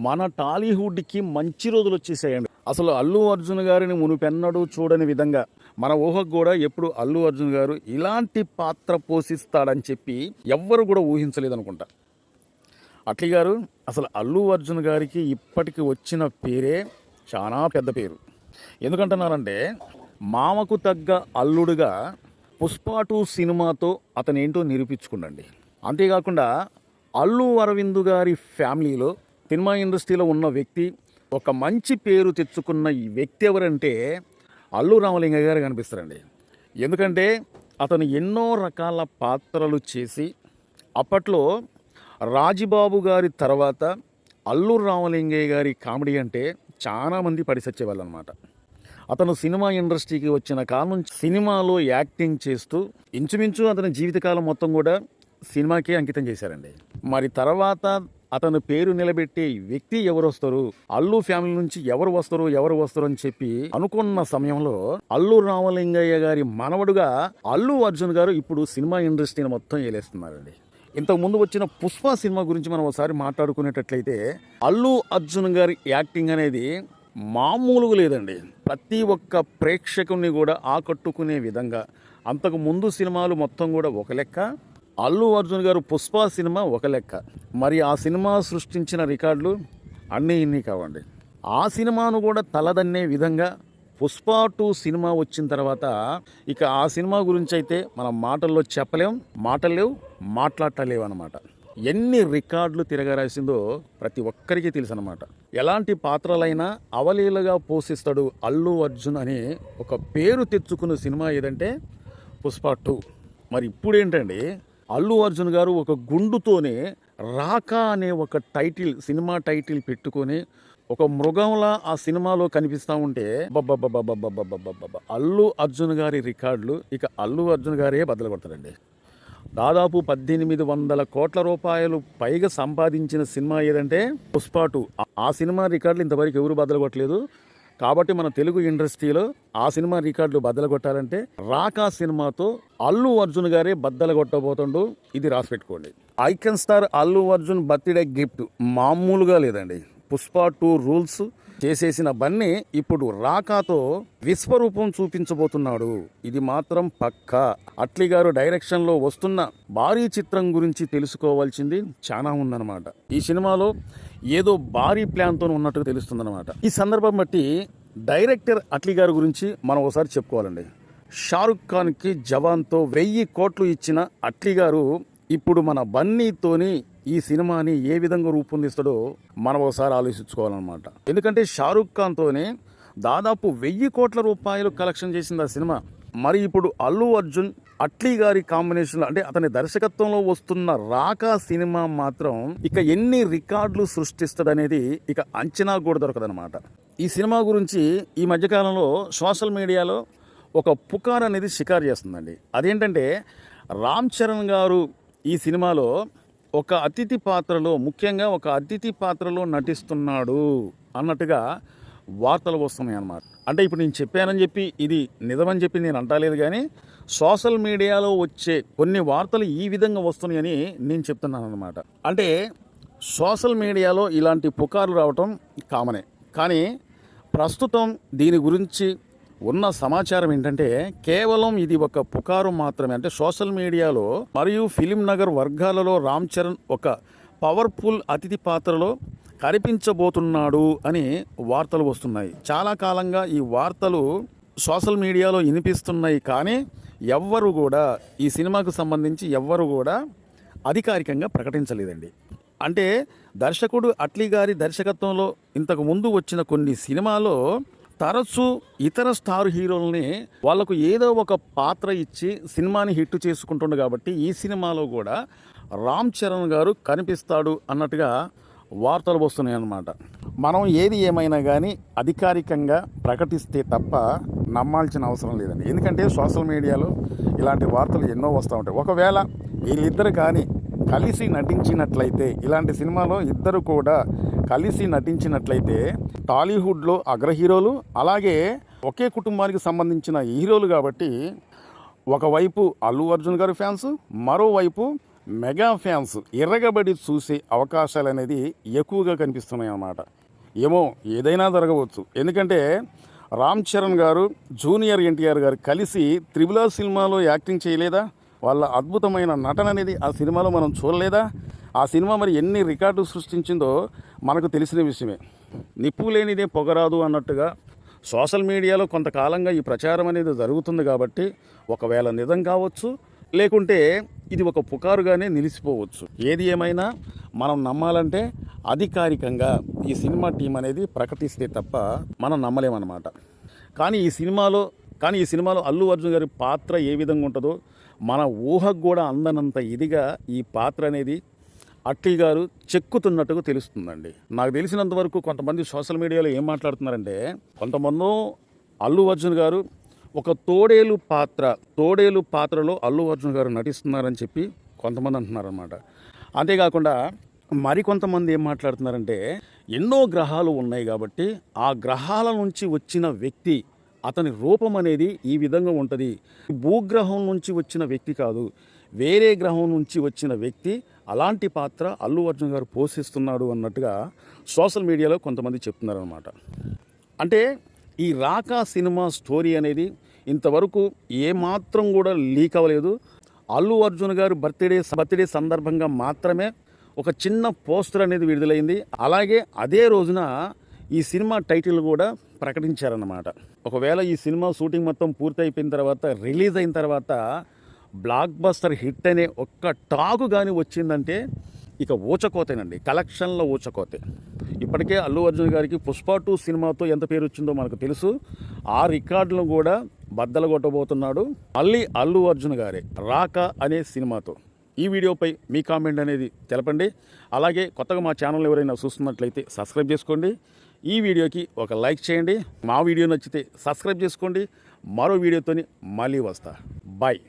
మన టాలీవుడ్కి మంచి రోజులు వచ్చేసాయండి. అసలు అల్లు అర్జున్ గారిని మునుపెన్నడూ చూడని విధంగా మన ఊహకు కూడా ఎప్పుడు అల్లు అర్జున్ గారు ఇలాంటి పాత్ర పోషిస్తాడని చెప్పి ఎవ్వరు కూడా ఊహించలేదనుకుంటా. అట్లీ గారు అసలు అల్లు అర్జున్ గారికి ఇప్పటికి వచ్చిన పేరే చాలా పెద్ద పేరు. ఎందుకంటున్నారంటే మామకు తగ్గ అల్లుడుగా పుష్ప 2 సినిమాతో అతను ఏంటో నిరూపించుకుండండి. అంతేకాకుండా అల్లు అరవింద్ గారి ఫ్యామిలీలో సినిమా ఇండస్ట్రీలో ఉన్న వ్యక్తి, ఒక మంచి పేరు తెచ్చుకున్న ఈ వ్యక్తి ఎవరంటే అల్లు రామలింగయ్య గారు కనిపిస్తారండి. ఎందుకంటే అతను ఎన్నో రకాల పాత్రలు చేసి అప్పట్లో రాజబాబు గారి తర్వాత అల్లు రామలింగయ్య గారి కామెడీ అంటే చాలామంది పడిసచ్చేవాళ్ళు అనమాట. అతను సినిమా ఇండస్ట్రీకి వచ్చిన కాలం నుంచి సినిమాలో యాక్టింగ్ చేస్తూ ఇంచుమించు అతని జీవితకాలం మొత్తం కూడా సినిమాకే అంకితం చేశారండి. మరి తర్వాత అతను పేరు నిలబెట్టే వ్యక్తి ఎవరు వస్తారు, అల్లు ఫ్యామిలీ నుంచి ఎవరు వస్తారు అని చెప్పి అనుకున్న సమయంలో అల్లు రామలింగయ్య గారి మనవడుగా అల్లు అర్జున్ గారు ఇప్పుడు సినిమా ఇండస్ట్రీని మొత్తం ఏలేస్తున్నారండి. ఇంతకు ముందు వచ్చిన పుష్ప సినిమా గురించి మనం ఒకసారి మాట్లాడుకునేటట్లయితే అల్లు అర్జున్ గారి యాక్టింగ్ అనేది మామూలుగా లేదండి. ప్రతి ఒక్క ప్రేక్షకుని కూడా ఆకట్టుకునే విధంగా. అంతకు ముందు సినిమాలు మొత్తం కూడా ఒక లెక్క, అల్లు అర్జున్ గారు పుష్ప సినిమా ఒక లెక్క. మరి ఆ సినిమా సృష్టించిన రికార్డులు అన్నీ ఇన్ని కావండి. ఆ సినిమాను కూడా తలదన్నే విధంగా పుష్ప 2 సినిమా వచ్చిన తర్వాత ఇక ఆ సినిమా గురించి అయితే మనం మాటల్లో చెప్పలేం, మాటలేవు, మాట్లాడలేవు అనమాట. ఎన్ని రికార్డులు తిరగరాసిందో ప్రతి ఒక్కరికి తెలుసు అనమాట. ఎలాంటి పాత్రలైనా అవలీలగా పోషిస్తాడు అల్లు అర్జున్ అని ఒక పేరు తెచ్చుకున్న సినిమా ఏదంటే పుష్ప 2. మరి ఇప్పుడు ఏంటండి, అల్లు అర్జున్ గారు ఒక గుండుతోనే రాకా అనే ఒక టైటిల్, సినిమా టైటిల్ పెట్టుకొని ఒక మృగంలా ఆ సినిమాలో కనిపిస్తూ ఉంటే అల్లు అర్జున్ గారి రికార్డులు ఇక అల్లు అర్జున్ గారే బద్దలు కొడతారండి. దాదాపు 1800 కోట్ల రూపాయలు పైగా సంపాదించిన సినిమా ఏదంటే పుష్ప 2. ఆ సినిమా రికార్డులు ఇంతవరకు ఎవరు బద్దలు కొట్టలేదు. కాబట్టి మన తెలుగు ఇండస్ట్రీలో ఆ సినిమా రికార్డులు బద్దలు కొట్టాలంటే రాకా సినిమాతో అల్లు అర్జున్ గారే బద్దలు కొట్టబోతుండు. ఇది రాసి పెట్టుకోండి. Icon star Allu Arjun birthday gift మామూలుగా లేదండి. పుష్ప 2 రూల్స్ చేసేసిన బన్నీ ఇప్పుడు రాకాతో విశ్వరూపం చూపించబోతున్నాడు. ఇది మాత్రం పక్కా. అట్లీ గారు డైరెక్షన్లో వస్తున్న భారీ చిత్రం గురించి తెలుసుకోవాల్సింది చాలా ఉందన్నమాట. ఈ సినిమాలో ఏదో భారీ ప్లాన్తో ఉన్నట్టుగా తెలుస్తుందన్నమాట. ఈ సందర్భం బట్టి డైరెక్టర్ అట్లీ గారి గురించి మనం ఒకసారి చెప్పుకోవాలండి. షారుఖ్ ఖాన్కి జవాన్తో 1000 కోట్లు ఇచ్చిన అట్లీ గారు ఇప్పుడు మన బన్నీతోని ఈ సినిమాని ఏ విధంగా రూపొందిస్తాడో మనం ఒకసారి ఆలోచించుకోవాలన్నమాట. ఎందుకంటే షారుఖ్ ఖాన్తోనే దాదాపు 1000 కోట్ల రూపాయలు కలెక్షన్ చేసింది ఆ సినిమా. మరి ఇప్పుడు అల్లు అర్జున్ అట్లీ గారి కాంబినేషన్, అంటే అతని దర్శకత్వంలో వస్తున్న రాకా సినిమా మాత్రం ఇక ఎన్ని రికార్డులు సృష్టిస్తాడనేది ఇక అంచనా కూడా దొరకదనమాట. ఈ సినిమా గురించి ఈ మధ్యకాలంలో సోషల్ మీడియాలో ఒక పుకార్ అనేది షికారు చేస్తుందండి. అదేంటంటే రామ్ చరణ్ గారు ఈ సినిమాలో ఒక అతిథి పాత్రలో, ముఖ్యంగా ఒక అతిథి పాత్రలో నటిస్తున్నాడు అన్నట్టుగా వార్తలు వస్తున్నాయి అన్నమాట. అంటే ఇప్పుడు నేను చెప్పానని చెప్పి ఇది నిజమని చెప్పి నేను అంటలేదు, కానీ సోషల్ మీడియాలో వచ్చే కొన్ని వార్తలు ఈ విధంగా వస్తున్నాయని నేను చెప్తున్నాను అన్నమాట. అంటే సోషల్ మీడియాలో ఇలాంటి పుకార్లు రావటం కామనే, కానీ ప్రస్తుతం దీని గురించి ఉన్న సమాచారం ఏంటంటే కేవలం ఇది ఒక పుకారు మాత్రమే. అంటే సోషల్ మీడియాలో మరియు ఫిలిం నగర్ వర్గాలలో రామ్ చరణ్ ఒక పవర్ఫుల్ అతిథి పాత్రలో కనిపించబోతున్నాడు అని వార్తలు వస్తున్నాయి. చాలా కాలంగా ఈ వార్తలు సోషల్ మీడియాలో వినిపిస్తున్నాయి, కానీ ఎవ్వరు కూడా ఈ సినిమాకు సంబంధించి ఎవ్వరు కూడా అధికారికంగా ప్రకటించలేదండి. అంటే దర్శకుడు అట్లీ గారి దర్శకత్వంలో ఇంతకు ముందు వచ్చిన కొన్ని సినిమాలో తరచూ ఇతర స్టార్ హీరోల్ని వాళ్లకు ఏదో ఒక పాత్ర ఇచ్చి సినిమాని హిట్ చేసుకుంటుండు. కాబట్టి ఈ సినిమాలో కూడా రామ్ చరణ్ గారు కనిపిస్తాడు అన్నట్టుగా వార్తలు వస్తున్నాయి అన్నమాట. మనం ఏది ఏమైనా కానీ అధికారికంగా ప్రకటిస్తే తప్ప నమ్మాల్సిన అవసరం లేదండి. ఎందుకంటే సోషల్ మీడియాలో ఇలాంటి వార్తలు ఎన్నో వస్తూ ఉంటాయి. ఒకవేళ వీళ్ళిద్దరు కానీ కలిసి నటించినట్లయితే, ఇలాంటి సినిమాలో ఇద్దరు కూడా కలిసి నటించినట్లయితే టాలీవుడ్లో అగ్ర హీరోలు, అలాగే ఒకే కుటుంబానికి సంబంధించిన హీరోలు. కాబట్టి ఒకవైపు అల్లు అర్జున్ గారి ఫ్యాన్స్, మరోవైపు మెగా ఫ్యాన్స్ ఎర్రగబడి చూసే అవకాశాలు అనేది ఎక్కువగా కనిపిస్తున్నాయి అన్నమాట. ఏమో ఏదైనా జరగవచ్చు. ఎందుకంటే రామ్ చరణ్ గారు జూనియర్ ఎన్టీఆర్ గారు కలిసి త్రిబుల్ ఆర్ సినిమాలో యాక్టింగ్ చేయలేదా? వాళ్ళ అద్భుతమైన నటన అనేది ఆ సినిమాలో మనం చూడలేదా? ఆ సినిమా మరి ఎన్ని రికార్డులు సృష్టించిందో మనకు తెలిసిన విషయమే. నిప్పు లేనిదే పొగరాదు అన్నట్టుగా సోషల్ మీడియాలో కొంతకాలంగా ఈ ప్రచారం అనేది జరుగుతుంది కాబట్టి ఒకవేళ నిజం కావచ్చు, లేకుంటే ఇది ఒక పుకారుగానే నిలిచిపోవచ్చు. ఏది ఏమైనా మనం నమ్మాలంటే అధికారికంగా ఈ సినిమా టీం అనేది ప్రకటిస్తే తప్ప మనం నమ్మలేమన్నమాట. కానీ ఈ సినిమాలో అల్లు అర్జున్ గారి పాత్ర ఏ విధంగా ఉంటుందో మన ఊహకు కూడా అందనంత ఇదిగా ఈ పాత్ర అనేది అట్లీ గారు చెక్కుతున్నట్టుగా తెలుస్తుందండి. నాకు తెలిసినంత వరకు కొంతమంది సోషల్ మీడియాలో ఏం మాట్లాడుతున్నారంటే, కొంతమంది అల్లు అర్జున్ గారు ఒక తోడేలు పాత్రలో అల్లు అర్జున్ గారు నటిస్తున్నారని చెప్పి కొంతమంది అంటున్నారన్నమాట. అంతేకాకుండా మరికొంతమంది ఏం మాట్లాడుతున్నారంటే, ఎన్నో గ్రహాలు ఉన్నాయి కాబట్టి ఆ గ్రహాల నుంచి వచ్చిన వ్యక్తి అతని రూపం అనేది ఈ విధంగా ఉంటుంది, భూగ్రహం నుంచి వచ్చిన వ్యక్తి కాదు, వేరే గ్రహం నుంచి వచ్చిన వ్యక్తి అలాంటి పాత్ర అల్లు అర్జున్ గారు పోషిస్తున్నాడు అన్నట్టుగా సోషల్ మీడియాలో కొంతమంది చెప్తున్నారనమాట. అంటే ఈ రాకా సినిమా స్టోరీ అనేది ఇంతవరకు ఏమాత్రం కూడా లీక్ అవ్వలేదు. అల్లు అర్జున్ గారు బర్త్డే సందర్భంగా మాత్రమే ఒక చిన్న పోస్టర్ అనేది విడుదలైంది. అలాగే అదే రోజున ఈ సినిమా టైటిల్ కూడా ప్రకటించారన్నమాట. ఒకవేళ ఈ సినిమా షూటింగ్ మొత్తం పూర్తి అయిపోయిన తర్వాత, రిలీజ్ అయిన తర్వాత బ్లాక్ బస్టర్ హిట్ అనే ఒక్క టాకు కానీ వచ్చిందంటే ఇక ఊచకోతేనండి, కలెక్షన్ల ఊచకోతే. ఇప్పటికే అల్లు అర్జున్ గారికి పుష్ప 2 సినిమాతో ఎంత పేరు వచ్చిందో మనకు తెలుసు. ఆ రికార్డులను కూడా బద్దలు కొట్టబోతున్నాడు మళ్ళీ అల్లు అర్జున్ గారే రాకా అనే సినిమాతో. ఈ వీడియోపై మీ కామెంట్ అనేది తెలపండి. అలాగే కొత్తగా మా ఛానల్ ఎవరైనా చూస్తున్నట్లయితే సబ్స్క్రైబ్ చేసుకోండి. ఈ వీడియోకి ఒక లైక్ చేయండి. మా వీడియో నచ్చితే సబ్స్క్రైబ్ చేసుకోండి. మరో వీడియోతోని మళ్ళీ వస్తా. బాయ్.